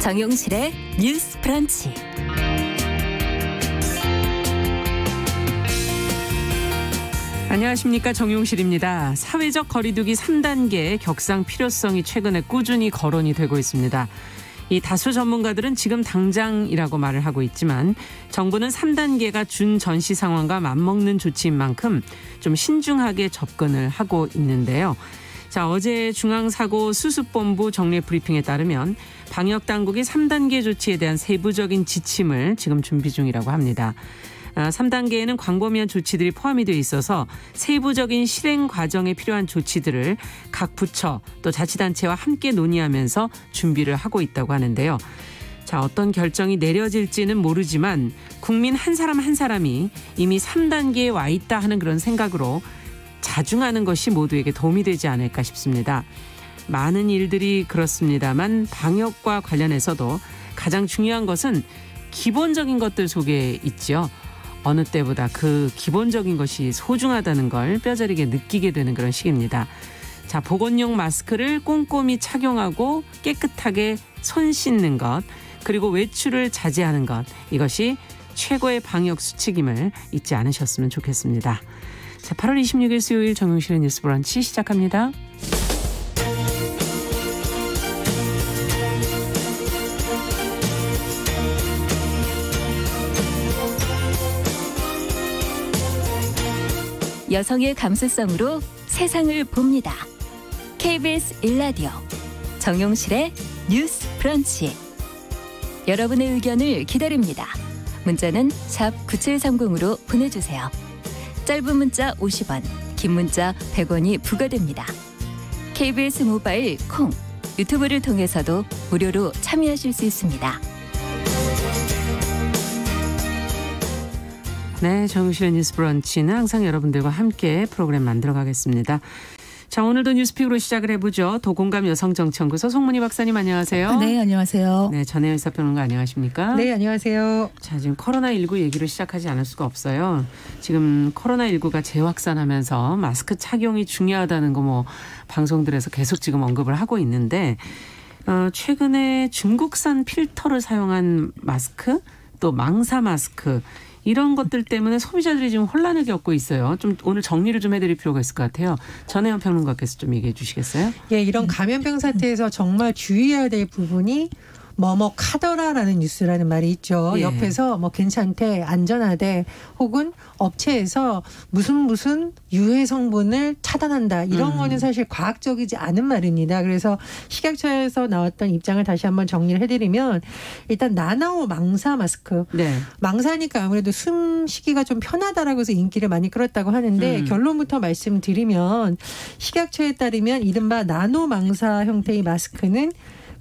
정용실의 뉴스 브런치. 안녕하십니까, 정용실입니다. 사회적 거리두기 3단계의 격상 필요성이 최근에 꾸준히 거론이 되고 있습니다. 이 다수 전문가들은 지금 당장이라고 말을 하고 있지만 정부는 3단계가 준 전시 상황과 맞먹는 조치인 만큼 좀 신중하게 접근을 하고 있는데요. 자, 어제 중앙사고수습본부 정례 브리핑에 따르면 방역당국이 3단계 조치에 대한 세부적인 지침을 지금 준비 중이라고 합니다. 3단계에는 광범위한 조치들이 포함이 되어 있어서 세부적인 실행 과정에 필요한 조치들을 각 부처 또 자치단체와 함께 논의하면서 준비를 하고 있다고 하는데요. 자, 어떤 결정이 내려질지는 모르지만 국민 한 사람 한 사람이 이미 3단계에 와 있다 하는 그런 생각으로 자중하는 것이 모두에게 도움이 되지 않을까 싶습니다. 많은 일들이 그렇습니다만 방역과 관련해서도 가장 중요한 것은 기본적인 것들 속에 있죠. 어느 때보다 그 기본적인 것이 소중하다는 걸 뼈저리게 느끼게 되는 그런 시기입니다. 자, 보건용 마스크를 꼼꼼히 착용하고 깨끗하게 손 씻는 것, 그리고 외출을 자제하는 것, 이것이 최고의 방역 수칙임을 잊지 않으셨으면 좋겠습니다. 자, 8월 26일 수요일 정용실의 뉴스 브런치 시작합니다. 여성의 감수성으로 세상을 봅니다. KBS 1라디오 정용실의 뉴스 브런치. 여러분의 의견을 기다립니다. 문자는 샵 9730으로 보내주세요. 짧은 문자 50원, 긴 문자 100원이 부과됩니다. KBS 모바일 콩, 유튜브를 통해서도 무료로 참여하실 수 있습니다. 네, 정용실의 뉴스 브런치는 항상 여러분들과 함께 프로그램 만들어가겠습니다. 자, 오늘도 뉴스픽으로 시작을 해보죠. 도공감 여성정치연구소 송문희 박사님 안녕하세요. 네, 안녕하세요. 네, 전혜연 사평론가 안녕하십니까? 네, 안녕하세요. 자, 지금 코로나19 얘기를 시작하지 않을 수가 없어요. 지금 코로나19가 재확산하면서 마스크 착용이 중요하다는 거 뭐 방송들에서 계속 지금 언급을 하고 있는데 최근에 중국산 필터를 사용한 마스크 또 망사 마스크 이런 것들 때문에 소비자들이 지금 혼란을 겪고 있어요. 좀 오늘 정리를 좀 해드릴 필요가 있을 것 같아요. 전혜연 평론가께서 좀 얘기해 주시겠어요? 예, 이런 감염병 사태에서 정말 주의해야 될 부분이 카더라라는 뉴스라는 말이 있죠. 예. 옆에서 괜찮대, 안전하대, 혹은 업체에서 무슨 유해 성분을 차단한다. 이런 거는 사실 과학적이지 않은 말입니다. 그래서 식약처에서 나왔던 입장을 다시 한번 정리를 해드리면 일단 나나오 망사 마스크. 네. 망사니까 아무래도 숨쉬기가 좀 편하다라고 해서 인기를 많이 끌었다고 하는데 결론부터 말씀드리면 식약처에 따르면 이른바 나노 망사 형태의 마스크는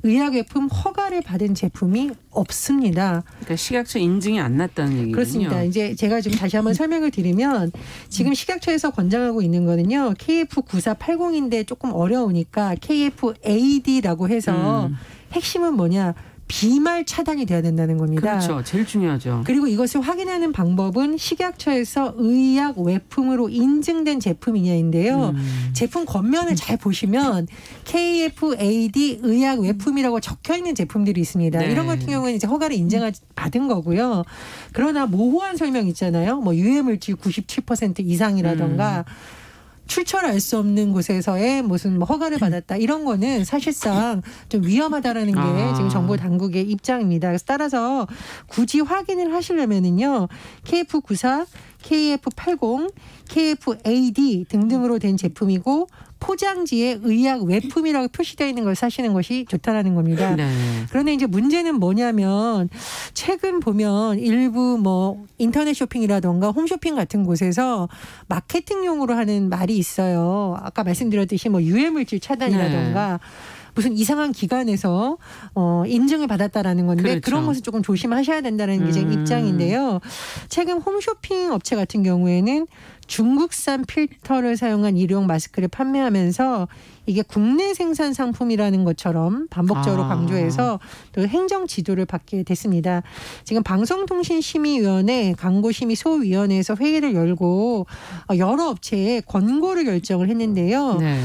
의약외품 허가를 받은 제품이 없습니다. 그러니까 식약처 인증이 안 났다는 얘기군요. 그렇습니다. 이제 제가 좀 다시 한번 설명을 드리면 지금 식약처에서 권장하고 있는 거는요. KF9480인데 조금 어려우니까 KFAD라고 해서 핵심은 뭐냐. 비말 차단이 돼야 된다는 겁니다. 그렇죠. 제일 중요하죠. 그리고 이것을 확인하는 방법은 식약처에서 의약 외품으로 인증된 제품이냐인데요. 제품 겉면을 잘 보시면 KFAD 의약 외품이라고 적혀 있는 제품들이 있습니다. 네. 이런 같은 경우는 이제 허가를 받은 거고요. 그러나 모호한 설명 있잖아요. 유해물질 97% 이상이라던가 출처를 알 수 없는 곳에서의 무슨 허가를 받았다. 이런 거는 사실상 좀 위험하다라는 게 지금 정부 당국의 입장입니다. 그래서 따라서 굳이 확인을 하시려면은요. KF94, KF80, KFAD 등등으로 된 제품이고 포장지에 의약 외품이라고 표시되어 있는 걸 사시는 것이 좋다라는 겁니다. 네. 그런데 이제 문제는 뭐냐면 최근 보면 일부 인터넷 쇼핑이라던가 홈쇼핑 같은 곳에서 마케팅용으로 하는 말이 있어요. 아까 말씀드렸듯이 유해물질 차단이라던가 무슨 이상한 기관에서 인증을 받았다라는 건데 그렇죠. 그런 것은 조금 조심하셔야 된다는 게 제 입장인데요. 최근 홈쇼핑 업체 같은 경우에는 중국산 필터를 사용한 일회용 마스크를 판매하면서 이게 국내 생산 상품이라는 것처럼 반복적으로 강조해서 또 행정 지도를 받게 됐습니다. 지금 방송통신심의위원회 광고심의소위원회에서 회의를 열고 여러 업체에 권고를 결정을 했는데요. 네.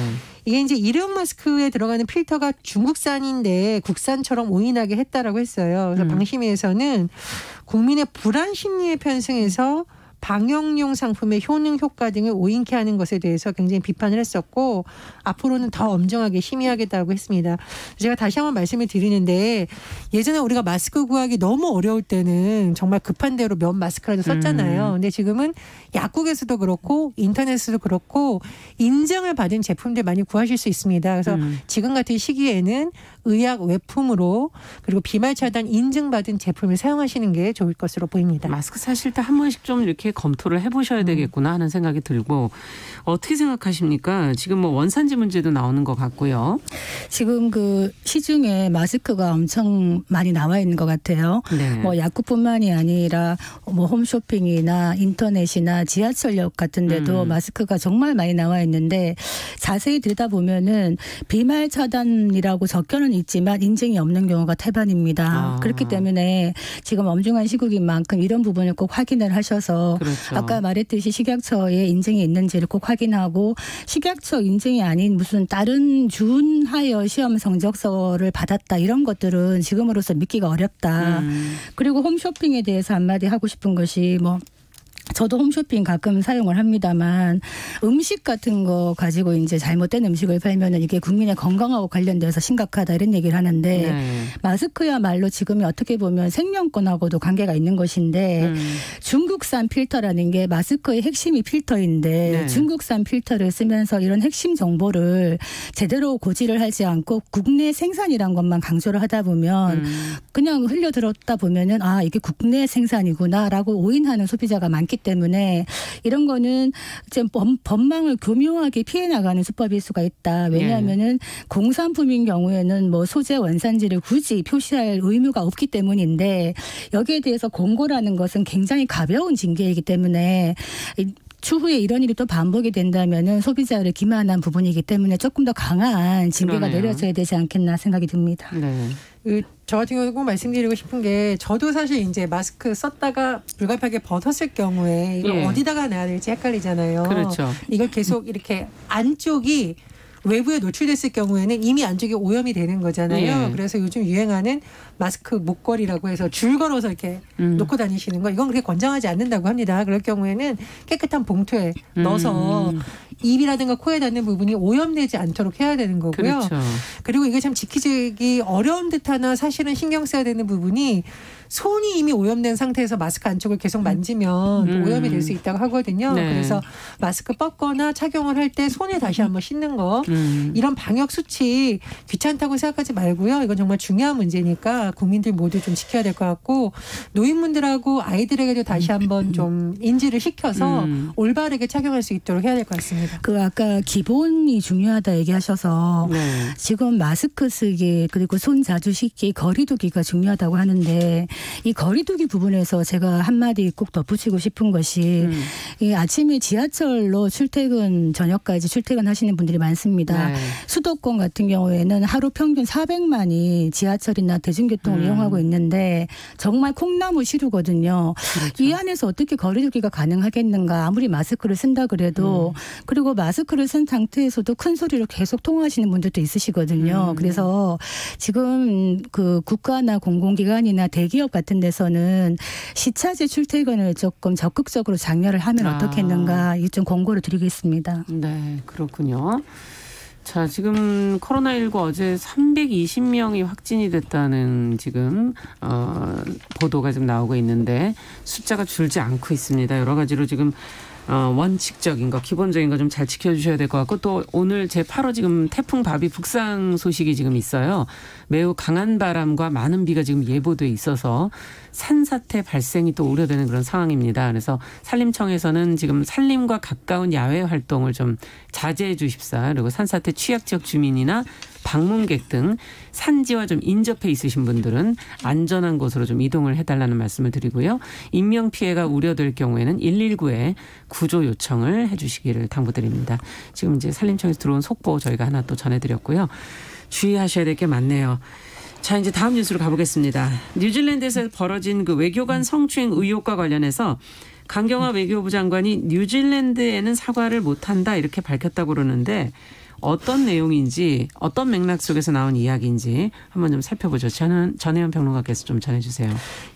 이게 이제 일회용 마스크에 들어가는 필터가 중국산인데 국산처럼 오인하게 했다라고 했어요. 그래서 방심위에서는 국민의 불안 심리에 편승해서 방역용 상품의 효능, 효과 등을 오인케 하는 것에 대해서 굉장히 비판을 했었고 앞으로는 더 엄정하게 심의하겠다고 했습니다. 제가 다시 한번 말씀을 드리는데 예전에 우리가 마스크 구하기 너무 어려울 때는 정말 급한 대로 면 마스크라도 썼잖아요. 근데 지금은 약국에서도 그렇고 인터넷에서도 그렇고 인증을 받은 제품들 많이 구하실 수 있습니다. 그래서 지금 같은 시기에는 의약 외품으로 그리고 비말 차단 인증받은 제품을 사용하시는 게 좋을 것으로 보입니다. 마스크 사실 때 한 번씩 좀 이렇게 검토를 해보셔야 되겠구나 하는 생각이 들고 어떻게 생각하십니까? 지금 뭐 원산지 문제도 나오는 것 같고요. 지금 그 시중에 마스크가 엄청 많이 나와 있는 것 같아요. 네. 뭐 약국뿐만이 아니라 뭐 홈쇼핑이나 인터넷이나 지하철역 같은 데도 마스크가 정말 많이 나와 있는데 자세히 들여다보면은 비말 차단이라고 적혀는 있지만 인증이 없는 경우가 태반입니다. 그렇기 때문에 지금 엄중한 시국인 만큼 이런 부분을 꼭 확인을 하셔서 그렇죠. 아까 말했듯이 식약처에 인증이 있는지를 꼭 확인하고 식약처 인증이 아닌 무슨 다른 준하여 시험 성적서를 받았다 이런 것들은 지금으로서 믿기가 어렵다. 그리고 홈쇼핑에 대해서 한마디 하고 싶은 것이 뭐 저도 홈쇼핑 가끔 사용을 합니다만 음식 같은 거 가지고 이제 잘못된 음식을 팔면은 이게 국민의 건강하고 관련돼서 심각하다 이런 얘기를 하는데 마스크야말로 지금이 어떻게 보면 생명권하고도 관계가 있는 것인데 중국산 필터라는 게 마스크의 핵심이 필터인데 중국산 필터를 쓰면서 이런 핵심 정보를 제대로 고지를 하지 않고 국내 생산이란 것만 강조를 하다 보면 그냥 흘려들었다 보면은 아 이게 국내 생산이구나라고 오인하는 소비자가 많기 때문에 이런 거는 지금 법망을 교묘하게 피해 나가는 수법일 수가 있다. 왜냐하면은 공산품인 경우에는 뭐 소재 원산지를 굳이 표시할 의무가 없기 때문인데 여기에 대해서 공고라는 것은 굉장히 가벼운 징계이기 때문에 추후에 이런 일이 또 반복이 된다면은 소비자를 기만한 부분이기 때문에 조금 더 강한 징계가 그러네요. 내려져야 되지 않겠나 생각이 듭니다. 네. 저 같은 경우는 꼭 말씀드리고 싶은 게 저도 사실 이제 마스크 썼다가 불가피하게 벗었을 경우에 이걸 어디다가 놔야 될지 헷갈리잖아요. 그렇죠. 이걸 계속 이렇게 안쪽이 외부에 노출됐을 경우에는 이미 안쪽에 오염이 되는 거잖아요. 그래서 요즘 유행하는 마스크 목걸이라고 해서 줄 걸어서 이렇게 놓고 다니시는 거 이건 그렇게 권장하지 않는다고 합니다. 그럴 경우에는 깨끗한 봉투에 넣어서 입이라든가 코에 닿는 부분이 오염되지 않도록 해야 되는 거고요. 그렇죠. 그리고 이게 참 지키기 어려운 듯하나 사실은 신경 써야 되는 부분이 손이 이미 오염된 상태에서 마스크 안쪽을 계속 만지면 오염이 될 수 있다고 하거든요. 네. 그래서 마스크 벗거나 착용을 할 때 손에 다시 한번 씻는 거 이런 방역 수칙 귀찮다고 생각하지 말고요. 이건 정말 중요한 문제니까 국민들 모두 좀 지켜야 될 것 같고 노인분들하고 아이들에게도 다시 한번 좀 인지를 시켜서 올바르게 착용할 수 있도록 해야 될 것 같습니다. 그 아까 기본이 중요하다 얘기하셔서 지금 마스크 쓰기 그리고 손 자주 씻기 거리두기가 중요하다고 하는데 이 거리두기 부분에서 제가 한마디 꼭 덧붙이고 싶은 것이 이 아침에 지하철로 출퇴근 저녁까지 출퇴근하시는 분들이 많습니다. 수도권 같은 경우에는 하루 평균 400만이 지하철이나 대중교통을 이용하고 있는데 정말 콩나무 시루거든요. 그렇죠. 이 안에서 어떻게 거리두기가 가능하겠는가 아무리 마스크를 쓴다 그래도 그리고 마스크를 쓴 상태에서도 큰 소리로 계속 통화하시는 분들도 있으시거든요. 그래서 지금 그 국가나 공공기관이나 대기업 같은 데서는 시차제 출퇴근을 조금 적극적으로 장려를 하면 어떻겠는가 이 좀 권고를 드리겠습니다. 네, 그렇군요. 자, 지금 코로나19 어제 320명이 확진이 됐다는 지금 보도가 지금 나오고 있는데 숫자가 줄지 않고 있습니다. 여러 가지로 지금 원칙적인 거, 기본적인 거 좀 잘 지켜주셔야 될 것 같고 또 오늘 제8호 지금 태풍 바비 북상 소식이 지금 있어요. 매우 강한 바람과 많은 비가 지금 예보돼 있어서 산사태 발생이 또 우려되는 그런 상황입니다. 그래서 산림청에서는 지금 산림과 가까운 야외 활동을 좀 자제해 주십사. 그리고 산사태 취약 지역 주민이나 방문객 등 산지와 좀 인접해 있으신 분들은 안전한 곳으로 좀 이동을 해달라는 말씀을 드리고요. 인명피해가 우려될 경우에는 119에 구조 요청을 해 주시기를 당부드립니다. 지금 이제 산림청에서 들어온 속보 저희가 하나 또 전해드렸고요. 주의하셔야 될 게 많네요. 자, 이제 다음 뉴스로 가보겠습니다. 뉴질랜드에서 벌어진 그 외교관 성추행 의혹과 관련해서 강경화 외교부 장관이 뉴질랜드에는 사과를 못한다 이렇게 밝혔다고 그러는데 어떤 내용인지 어떤 맥락 속에서 나온 이야기인지 한번 좀 살펴보죠. 전혜연 평론가께서 좀 전해주세요.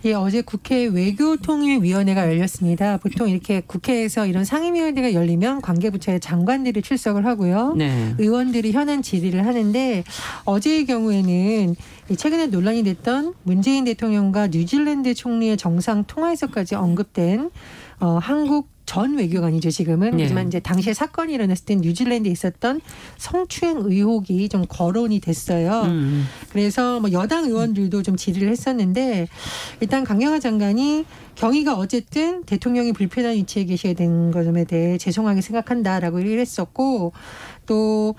예, 어제 국회 외교통일위원회가 열렸습니다. 보통 이렇게 국회에서 이런 상임위원회가 열리면 관계부처의 장관들이 출석을 하고요. 네. 의원들이 현안 질의를 하는데 어제의 경우에는 최근에 논란이 됐던 문재인 대통령과 뉴질랜드 총리의 정상 통화에서까지 언급된 한국 전 외교관이죠, 지금은. 네. 하지만 이제 당시에 사건이 일어났을 때 뉴질랜드에 있었던 성추행 의혹이 좀 거론이 됐어요. 그래서 뭐 여당 의원들도 좀 질의를 했었는데 일단 강경화 장관이 경위가 어쨌든 대통령이 불편한 위치에 계시게 된 것에 대해 죄송하게 생각한다라고 얘기를 했었고 또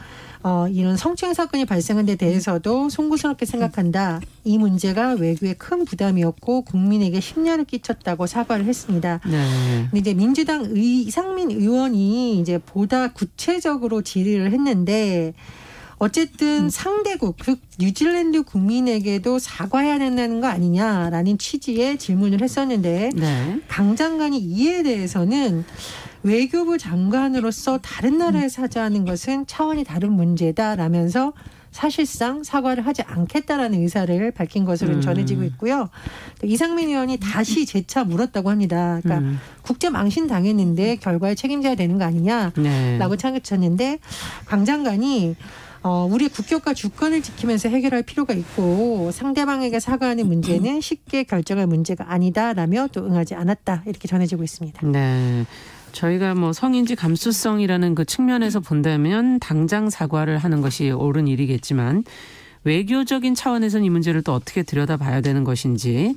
이런 성추행 사건이 발생한 데 대해서도 송구스럽게 생각한다. 이 문제가 외교에 큰 부담이었고 국민에게 심려를 끼쳤다고 사과를 했습니다. 네. 근데 이제 민주당 이상민 의원이 이제 보다 구체적으로 질의를 했는데 어쨌든 상대국, 즉 뉴질랜드 국민에게도 사과해야 된다는 거 아니냐라는 취지의 질문을 했었는데 네. 강 장관이 이에 대해서는 외교부 장관으로서 다른 나라에 사죄하는 것은 차원이 다른 문제다라면서 사실상 사과를 하지 않겠다라는 의사를 밝힌 것으로 전해지고 있고요. 또 이상민 의원이 다시 재차 물었다고 합니다. 그러니까 국제 망신 당했는데 결과에 책임져야 되는 거 아니냐라고 네. 창했쳤는데 강 장관이 우리 국격과 주권을 지키면서 해결할 필요가 있고 상대방에게 사과하는 문제는 쉽게 결정할 문제가 아니다라며 또 응하지 않았다 이렇게 전해지고 있습니다. 네. 저희가 뭐 성인지 감수성이라는 그 측면에서 본다면 당장 사과를 하는 것이 옳은 일이겠지만 외교적인 차원에서는 이 문제를 또 어떻게 들여다봐야 되는 것인지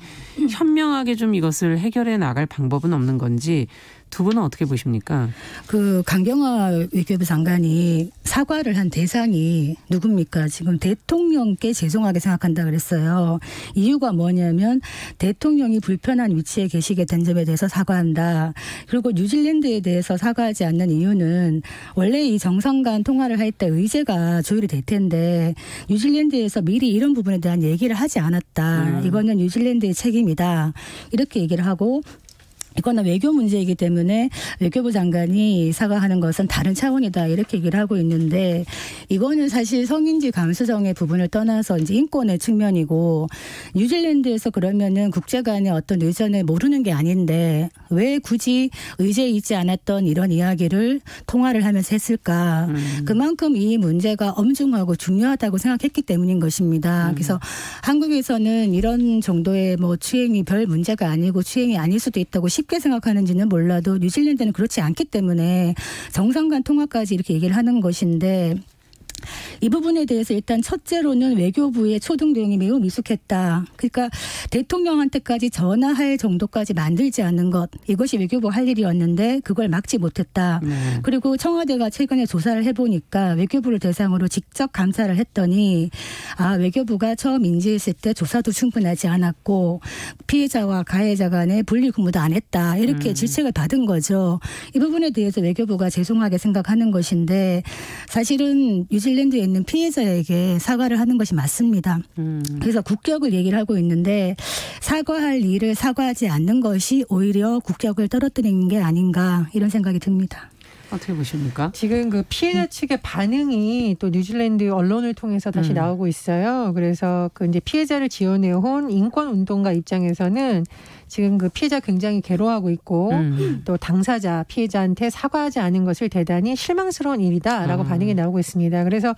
현명하게 좀 이것을 해결해 나갈 방법은 없는 건지 두 분은 어떻게 보십니까? 그 강경화 외교부 장관이 사과를 한 대상이 누굽니까? 지금 대통령께 죄송하게 생각한다 그랬어요. 이유가 뭐냐면 대통령이 불편한 위치에 계시게 된 점에 대해서 사과한다. 그리고 뉴질랜드에 대해서 사과하지 않는 이유는 원래 이 정상 간 통화를 할 때 의제가 조율이 될 텐데 뉴질랜드에서 미리 이런 부분에 대한 얘기를 하지 않았다. 이거는 뉴질랜드의 책임이다. 이렇게 얘기를 하고 이거는 외교 문제이기 때문에 외교부 장관이 사과하는 것은 다른 차원이다 이렇게 얘기를 하고 있는데 이거는 사실 성인지 감수성의 부분을 떠나서 이제 인권의 측면이고 뉴질랜드에서 그러면은 국제 간의 어떤 의전을 모르는 게 아닌데 왜 굳이 의제에 있지 않았던 이런 이야기를 통화를 하면서 했을까? 그만큼 이 문제가 엄중하고 중요하다고 생각했기 때문인 것입니다. 그래서 한국에서는 이런 정도의 뭐 추행이 별 문제가 아니고 추행이 아닐 수도 있다고 쉽게 생각하는지는 몰라도 뉴질랜드는 그렇지 않기 때문에 정상 간 통화까지 이렇게 얘기를 하는 것인데 이 부분에 대해서 일단 첫째로는 외교부의 초등 대응이 매우 미숙했다. 그러니까 대통령한테까지 전화할 정도까지 만들지 않는 것. 이것이 외교부 할 일이었는데 그걸 막지 못했다. 네. 그리고 청와대가 최근에 조사를 해보니까 외교부를 대상으로 직접 감사를 했더니 외교부가 처음 인지했을 때 조사도 충분하지 않았고 피해자와 가해자 간에 분리 근무도 안 했다. 이렇게 질책을 받은 거죠. 이 부분에 대해서 외교부가 죄송하게 생각하는 것인데 사실은 뉴질랜드에 있는 피해자에게 사과를 하는 것이 맞습니다. 그래서 국격을 얘기를 하고 있는데 사과할 일을 사과하지 않는 것이 오히려 국격을 떨어뜨리는 게 아닌가 이런 생각이 듭니다. 어떻게 보십니까? 지금 그 피해자 측의 반응이 또 뉴질랜드 언론을 통해서 다시 나오고 있어요. 그래서 그 이제 피해자를 지원해온 인권 운동가 입장에서는 지금 그 피해자 굉장히 괴로워하고 있고 또 당사자 피해자한테 사과하지 않은 것을 대단히 실망스러운 일이다라고 반응이 나오고 있습니다. 그래서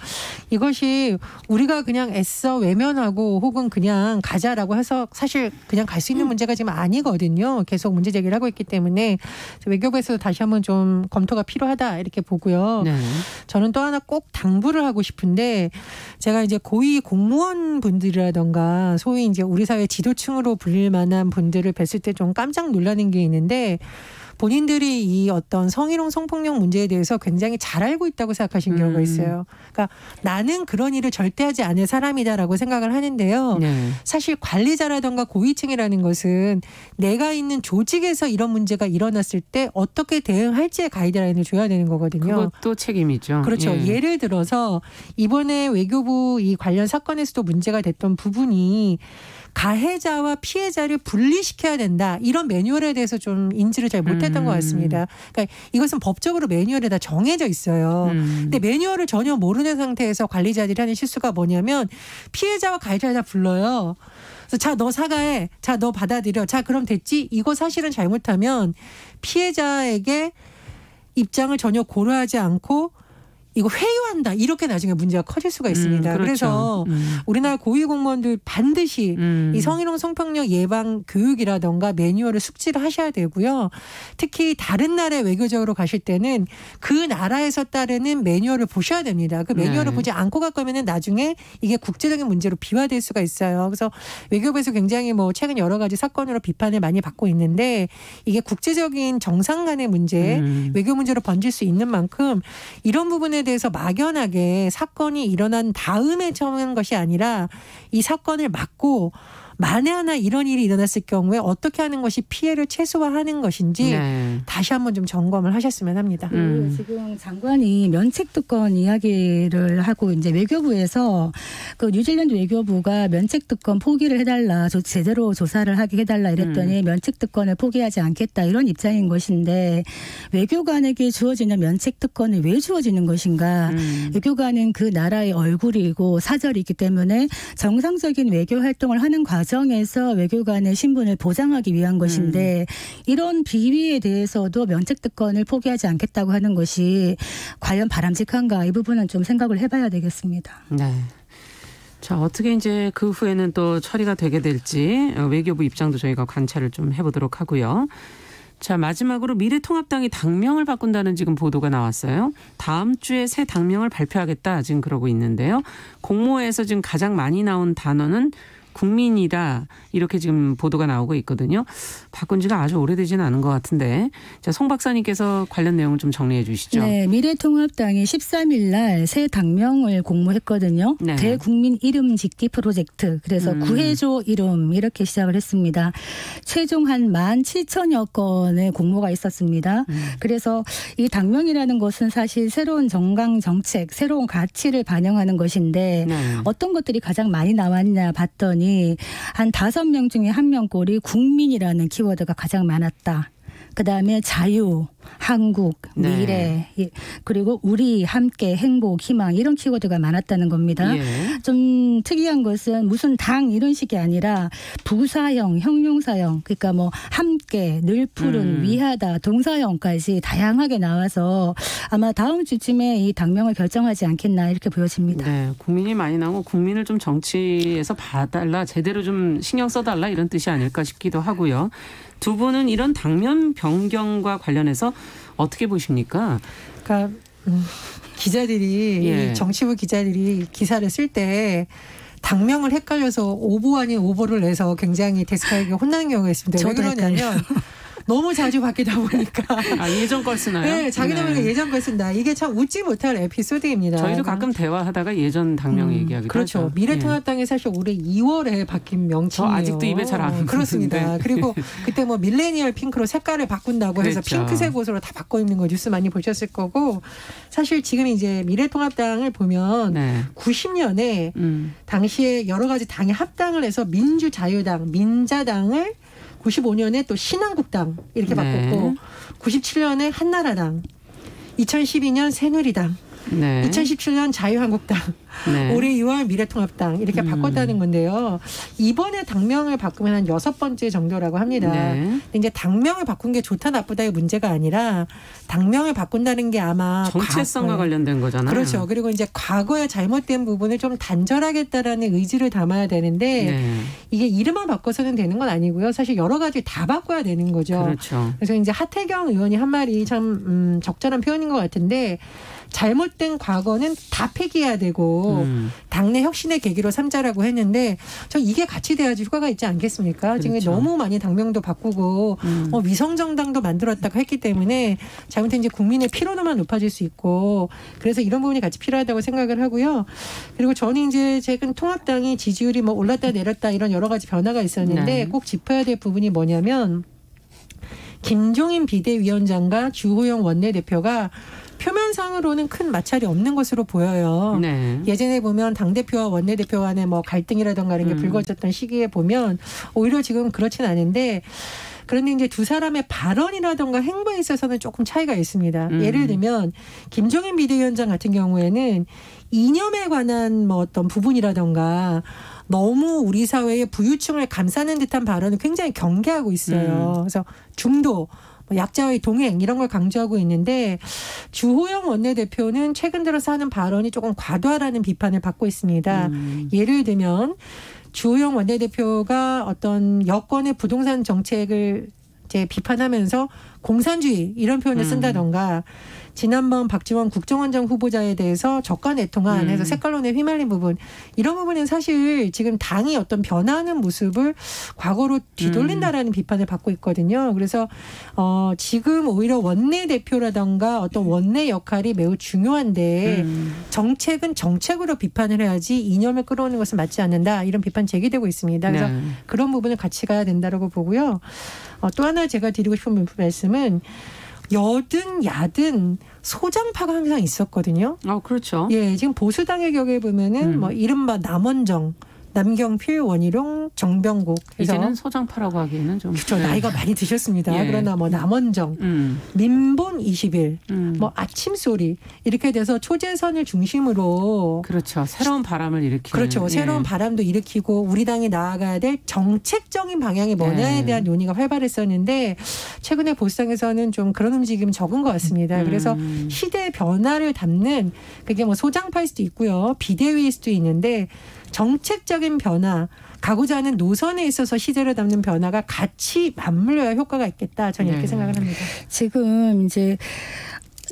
이것이 우리가 그냥 애써 외면하고 혹은 그냥 가자라고 해서 사실 그냥 갈 수 있는 문제가 지금 아니거든요. 계속 문제 제기를 하고 있기 때문에 외교부에서도 다시 한번 좀 검토가 필요하다 이렇게 보고요. 네. 저는 또 하나 꼭 당부를 하고 싶은데 제가 이제 고위 공무원 분들이라던가 소위 이제 우리 사회 지도층으로 불릴 만한 분들을 뵀을 때 좀 깜짝 놀라는 게 있는데 본인들이 이 어떤 성희롱 성폭력 문제에 대해서 굉장히 잘 알고 있다고 생각하신 경우가 있어요. 그러니까 나는 그런 일을 절대 하지 않을 사람이다라고 생각을 하는데요. 네. 사실 관리자라든가 고위층이라는 것은 내가 있는 조직에서 이런 문제가 일어났을 때 어떻게 대응할지의 가이드라인을 줘야 되는 거거든요. 그것도 책임이죠. 그렇죠. 예. 예를 들어서 이번에 외교부 이 관련 사건에서도 문제가 됐던 부분이 가해자와 피해자를 분리시켜야 된다. 이런 매뉴얼에 대해서 좀 인지를 잘 못했던 것 같습니다. 그러니까 이것은 법적으로 매뉴얼에 다 정해져 있어요. 근데 매뉴얼을 전혀 모르는 상태에서 관리자들이 하는 실수가 뭐냐면 피해자와 가해자를 다 불러요. 그래서 자, 너 사과해. 자, 너 받아들여. 자, 그럼 됐지? 이거 사실은 잘못하면 피해자에게 입장을 전혀 고려하지 않고 이거 회유한다. 이렇게 나중에 문제가 커질 수가 있습니다. 그렇죠. 그래서 우리나라 고위공무원들 반드시 이 성희롱 성폭력 예방 교육이라던가 매뉴얼을 숙지를 하셔야 되고요. 특히 다른 나라에 외교적으로 가실 때는 그 나라에서 따르는 매뉴얼을 보셔야 됩니다. 그 매뉴얼을 보지 않고 갈 거면은 나중에 이게 국제적인 문제로 비화될 수가 있어요. 그래서 외교부에서 굉장히 뭐 최근 여러 가지 사건으로 비판을 많이 받고 있는데 이게 국제적인 정상 간의 문제, 외교 문제로 번질 수 있는 만큼 이런 부분에 대해서 막연하게 사건이 일어난 다음에 처음한 것이 아니라 이 사건을 막고 만에 하나 이런 일이 일어났을 경우에 어떻게 하는 것이 피해를 최소화하는 것인지 다시 한번 좀 점검을 하셨으면 합니다. 지금 장관이 면책특권 이야기를 하고 이제 외교부에서 그 뉴질랜드 외교부가 면책특권 포기를 해달라, 제대로 조사를 하게 해달라 이랬더니 면책특권을 포기하지 않겠다 이런 입장인 것인데 외교관에게 주어지는 면책특권이 왜 주어지는 것인가? 외교관은 그 나라의 얼굴이고 사절이기 때문에 정상적인 외교 활동을 하는 과정에서 외교관의 신분을 보장하기 위한 것인데 이런 비위에 대해서도 면책특권을 포기하지 않겠다고 하는 것이 과연 바람직한가 이 부분은 좀 생각을 해봐야 되겠습니다. 네. 자, 어떻게 이제 그 후에는 또 처리가 되게 될지 외교부 입장도 저희가 관찰을 좀 해보도록 하고요. 자, 마지막으로 미래통합당이 당명을 바꾼다는 지금 보도가 나왔어요. 다음 주에 새 당명을 발표하겠다 지금 그러고 있는데요. 공모에서 지금 가장 많이 나온 단어는 국민이다 이렇게 지금 보도가 나오고 있거든요. 바꾼 지가 아주 오래되지는 않은 것 같은데 자, 송 박사님께서 관련 내용을 좀 정리해 주시죠. 네, 미래통합당이 13일 날 새 당명을 공모했거든요. 네. 대국민 이름 짓기 프로젝트. 그래서 구해줘 이름 이렇게 시작을 했습니다. 최종 한 17,000여 건의 공모가 있었습니다. 그래서 이 당명이라는 것은 사실 새로운 정강 정책, 새로운 가치를 반영하는 것인데 어떤 것들이 가장 많이 나왔냐 봤더니 한 5명 중에 1명 꼴이 국민이라는 키워드가 가장 많았다. 그다음에 자유, 한국, 미래, 그리고 우리, 함께, 행복, 희망 이런 키워드가 많았다는 겁니다. 좀 특이한 것은 무슨 당 이런 식이 아니라 부사형, 형용사형, 그러니까 뭐 함께, 늘 푸른, 위하다, 동사형까지 다양하게 나와서 아마 다음 주쯤에 이 당명을 결정하지 않겠나 이렇게 보여집니다. 네, 국민이 많이 나오고 국민을 좀 정치에서 봐달라, 제대로 좀 신경 써달라 이런 뜻이 아닐까 싶기도 하고요. 두 분은 이런 당면 변경과 관련해서 어떻게 보십니까? 그러니까 기자들이 정치부 기자들이 기사를 쓸 때 당명을 헷갈려서 오보 아닌 오보를 내서 굉장히 데스크에게 혼나는 경우가 있습니다. 왜 그러냐면 너무 자주 바뀌다 보니까. 아, 예전 걸 쓰나요? 네, 자기도 모르게 예전 걸 쓴다. 이게 참 웃지 못할 에피소드입니다. 저희도 가끔 대화하다가 예전 당명 얘기하기도 그렇죠. 하죠. 미래통합당이 사실 올해 2월에 바뀐 명칭이에요. 아직도 입에 잘 안 그렇습니다. 그리고 그때 뭐 밀레니얼 핑크로 색깔을 바꾼다고 해서 핑크색 옷으로 다 바꿔 입는 거 뉴스 많이 보셨을 거고 사실 지금 이제 미래통합당을 보면 90년에 당시에 여러 가지 당이 합당을 해서 민주자유당, 민자당을 95년에 또 신한국당 이렇게 바꿨고 97년에 한나라당, 2012년 새누리당, 2017년 자유한국당, 올해 6월 미래통합당 이렇게 바꿨다는 건데요. 이번에 당명을 바꾸면 한 6번째 정도라고 합니다. 근데 이제 당명을 바꾼 게 좋다 나쁘다의 문제가 아니라 당명을 바꾼다는 게 아마 정체성과 관련된 거잖아요. 그렇죠. 그리고 이제 과거에 잘못된 부분을 좀 단절하겠다라는 의지를 담아야 되는데 이게 이름만 바꿔서는 되는 건 아니고요. 사실 여러 가지 다 바꿔야 되는 거죠. 그렇죠. 그래서 이제 하태경 의원이 한 말이 참 적절한 표현인 것 같은데 잘못된 과거는 다 폐기해야 되고 당내 혁신의 계기로 삼자라고 했는데 저 이게 같이 돼야지 효과가 있지 않겠습니까? 그렇죠. 지금 너무 많이 당명도 바꾸고 위성정당도 만들었다고 했기 때문에 잘못된 이제 국민의 피로도만 높아질 수 있고 그래서 이런 부분이 같이 필요하다고 생각을 하고요. 그리고 저는 이제 최근 통합당이 지지율이 뭐 올랐다 내렸다 이런 여러 가지 변화가 있었는데 꼭 짚어야 될 부분이 뭐냐면 김종인 비대위원장과 주호영 원내대표가 표면상으로는 큰 마찰이 없는 것으로 보여요. 네. 예전에 보면 당대표와 원내대표 간의 뭐 갈등이라든가 이런 게 불거졌던 시기에 보면 오히려 지금 그렇진 않은데 그런데 이제 두 사람의 발언이라든가 행보에 있어서는 조금 차이가 있습니다. 예를 들면 김종인 비대위원장 같은 경우에는 이념에 관한 뭐 어떤 부분이라든가 너무 우리 사회의 부유층을 감싸는 듯한 발언을 굉장히 경계하고 있어요. 그래서 중도, 약자와의 동행 이런 걸 강조하고 있는데 주호영 원내대표는 최근 들어서 하는 발언이 조금 과도하다는 비판을 받고 있습니다. 예를 들면 주호영 원내대표가 어떤 여권의 부동산 정책을 이제 비판하면서 공산주의 이런 표현을 쓴다던가 지난번 박지원 국정원장 후보자에 대해서 저가 내통안 해서 색깔론에 휘말린 부분 이런 부분은 사실 지금 당이 어떤 변화하는 모습을 과거로 뒤돌린다라는 비판을 받고 있거든요. 그래서 지금 오히려 원내대표라던가 어떤 원내 역할이 매우 중요한데 정책은 정책으로 비판을 해야지 이념을 끌어오는 것은 맞지 않는다. 이런 비판 제기되고 있습니다. 그래서 네. 그런 부분을 같이 가야 된다고 보고요. 또 하나 제가 드리고 싶은 말씀은 여든 야든 소장파가 항상 있었거든요. 그렇죠. 예, 지금 보수당의 경우에 보면은 뭐 이른바 남원정, 남경필, 원희룡, 정병국. 이제는 소장파라고 하기에는 좀 그렇죠. 나이가 많이 드셨습니다. 예. 그러나 뭐 남원정, 민본 20일, 뭐 아침소리 이렇게 돼서 초재선을 중심으로 그렇죠. 새로운 바람을 일으키는. 그렇죠. 새로운 바람도 일으키고 우리 당이 나아가야 될 정책적인 방향이 뭐냐에 대한 논의가 활발했었는데 최근에 보수당에서는 좀 그런 움직임은 적은 것 같습니다. 그래서 시대의 변화를 담는 그게 뭐 소장파일 수도 있고요. 비대위일 수도 있는데 정책적인 변화, 가고자 하는 노선에 있어서 시대를 담는 변화가 같이 맞물려야 효과가 있겠다. 저는 이렇게 생각을 합니다. 지금 이제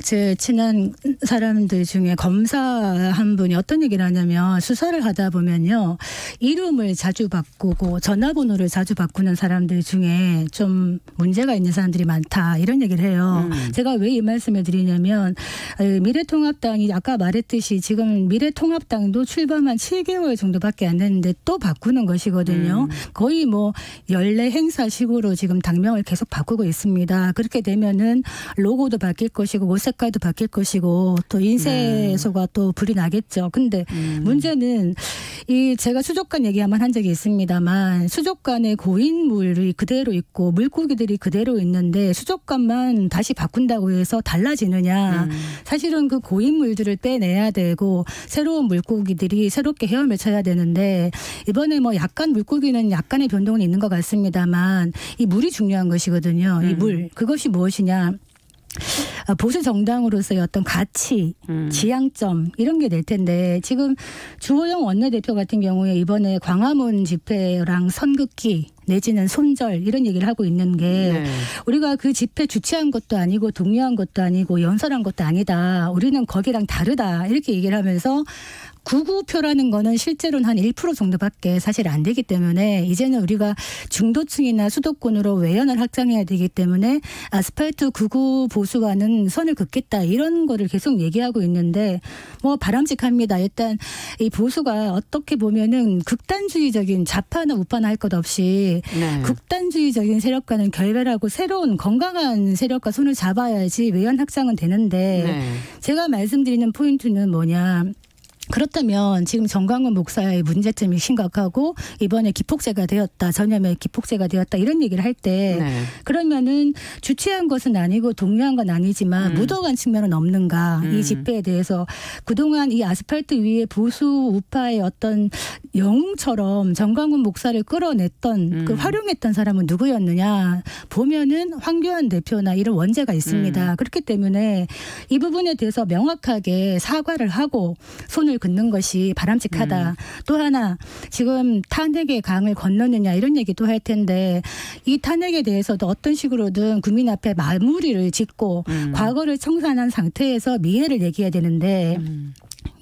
제 친한 사람들 중에 검사 한 분이 어떤 얘기를 하냐면 수사를 하다 보면요. 이름을 자주 바꾸고 전화번호를 자주 바꾸는 사람들 중에 좀 문제가 있는 사람들이 많다. 이런 얘기를 해요. 제가 왜 이 말씀을 드리냐면 미래통합당이 아까 말했듯이 지금 미래통합당도 출범한 7개월 정도밖에 안 됐는데 또 바꾸는 것이거든요. 거의 뭐 연례 행사식으로 지금 당명을 계속 바꾸고 있습니다. 그렇게 되면은 로고도 바뀔 것이고 옷 색깔도 바뀔 것이고 또 인쇄소가 또 불이 나겠죠. 근데 문제는 이 제가 수족관 얘기 한번 한 적이 있습니다만 수족관에 고인물이 그대로 있고 물고기들이 그대로 있는데 수족관만 다시 바꾼다고 해서 달라지느냐. 사실은 그 고인물들을 빼내야 되고 새로운 물고기들이 새롭게 헤엄을 쳐야 되는데 이번에 뭐 약간 물고기는 약간의 변동은 있는 것 같습니다만 이 물이 중요한 것이거든요. 이 물. 그것이 무엇이냐. 보수 정당으로서의 어떤 가치, 지향점 이런 게 될 텐데 지금 주호영 원내대표 같은 경우에 이번에 광화문 집회랑 선긋기 내지는 손절 이런 얘기를 하고 있는 게 우리가 그 집회 주최한 것도 아니고 독려한 것도 아니고 연설한 것도 아니다. 우리는 거기랑 다르다. 이렇게 얘기를 하면서 구구표라는 거는 실제로는 한 1% 정도밖에 사실 안 되기 때문에 이제는 우리가 중도층이나 수도권으로 외연을 확장해야 되기 때문에 아스팔트 구구 보수와는 선을 긋겠다 이런 거를 계속 얘기하고 있는데 뭐 바람직합니다. 일단 이 보수가 어떻게 보면은 극단주의적인 좌파나 우파나 할 것 없이 극단주의적인 세력과는 결별하고 새로운 건강한 세력과 손을 잡아야지 외연 확장은 되는데 제가 말씀드리는 포인트는 뭐냐. 그렇다면 지금 정광훈 목사의 문제점이 심각하고 이번에 기폭제가 되었다. 전염에 기폭제가 되었다. 이런 얘기를 할 때 그러면은 주최한 것은 아니고 독려한 건 아니지만 묻어간 측면은 없는가. 이 집회에 대해서 그동안 이 아스팔트 위에 보수 우파의 어떤 영웅처럼 정광훈 목사를 끌어냈던 그 활용했던 사람은 누구였느냐. 보면은 황교안 대표나 이런 원죄가 있습니다. 그렇기 때문에 이 부분에 대해서 명확하게 사과를 하고 손을 긋는 것이 바람직하다. 또 하나 지금 탄핵의 강을 건너느냐 이런 얘기도 할 텐데 이 탄핵에 대해서도 어떤 식으로든 국민 앞에 마무리를 짓고 과거를 청산한 상태에서 미래를 얘기해야 되는데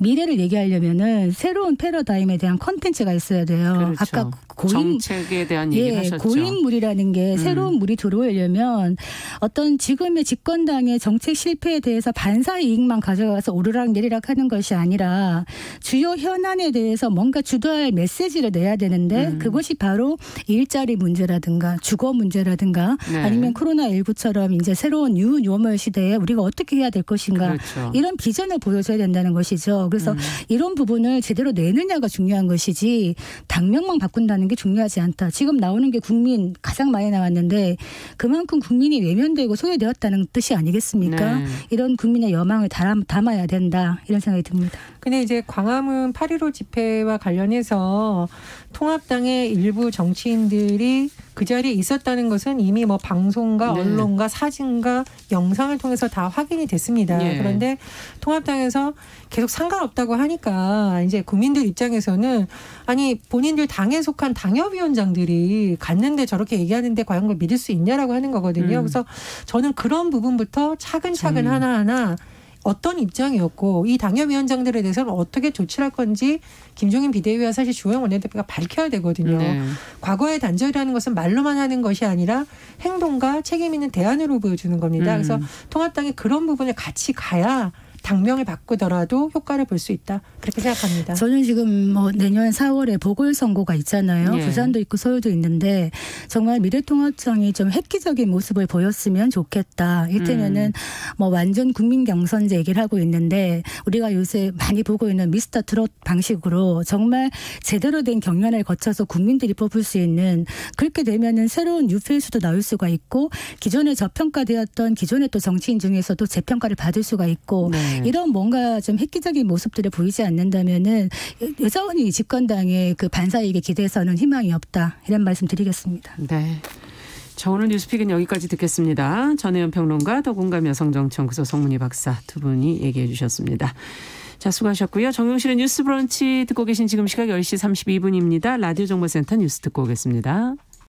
미래를 얘기하려면은 새로운 패러다임에 대한 컨텐츠가 있어야 돼요. 그렇죠. 아까 정책에 대한 얘기를 하셨죠. 고인물이라는 게 새로운 물이 들어오려면 어떤 지금의 집권당의 정책 실패에 대해서 반사 이익만 가져가서 오르락내리락 하는 것이 아니라 주요 현안에 대해서 뭔가 주도할 메시지를 내야 되는데 그것이 바로 일자리 문제라든가 주거 문제라든가 네. 아니면 코로나19처럼 이제 새로운 뉴노멀 시대에 우리가 어떻게 해야 될 것인가 그렇죠. 이런 비전을 보여줘야 된다는 것이죠. 그래서 이런 부분을 제대로 내느냐가 중요한 것이지 당명만 바꾼다는 게 중요하지 않다. 지금 나오는 게 국민 가장 많이 나왔는데 그만큼 국민이 외면되고 소외되었다는 뜻이 아니겠습니까? 네. 이런 국민의 여망을 담아야 된다. 이런 생각이 듭니다. 근데 이제 광화문 8.15 집회와 관련해서 통합당의 일부 정치인들이 그 자리에 있었다는 것은 이미 뭐 방송과 네. 언론과 사진과 영상을 통해서 다 확인이 됐습니다. 네. 그런데 통합당에서 계속 상관없다고 하니까 이제 국민들 입장에서는 아니 본인들 당에 속한 당협위원장들이 갔는데 저렇게 얘기하는데 과연 그걸 믿을 수 있냐라고 하는 거거든요. 그래서 저는 그런 부분부터 차근차근 하나하나 어떤 입장이었고 이 당협위원장들에 대해서는 어떻게 조치를 할 건지 김종인 비대위와 사실 주호영 원내대표가 밝혀야 되거든요. 네. 과거의 단절이라는 것은 말로만 하는 것이 아니라 행동과 책임 있는 대안으로 보여주는 겁니다. 그래서 통합당이 그런 부분을 같이 가야 당명을 바꾸더라도 효과를 볼 수 있다. 그렇게 생각합니다. 저는 지금 뭐 내년 4월에 보궐선거가 있잖아요. 예. 부산도 있고 서울도 있는데 정말 미래통합당이 좀 획기적인 모습을 보였으면 좋겠다. 이를테면은 뭐 완전 국민 경선제 얘기를 하고 있는데 우리가 요새 많이 보고 있는 미스터 트롯 방식으로 정말 제대로 된 경연을 거쳐서 국민들이 뽑을 수 있는 그렇게 되면은 새로운 뉴페이스도 나올 수가 있고 기존에 저평가되었던 기존의 또 정치인 중에서도 재평가를 받을 수가 있고 네. 이런 뭔가 좀 획기적인 모습들을 보이지 않는다면은 여전히 집권당의 그 반사이익에 기대해서는 희망이 없다. 이런 말씀 드리겠습니다. 네. 자, 오늘 뉴스픽은 여기까지 듣겠습니다. 전혜연 평론가, 더공감 여성정치연구소 송문희 박사 두 분이 얘기해 주셨습니다. 자, 수고하셨고요. 정용실의 뉴스 브런치 듣고 계신 지금 시각 10시 32분입니다. 라디오 정보센터 뉴스 듣고 오겠습니다.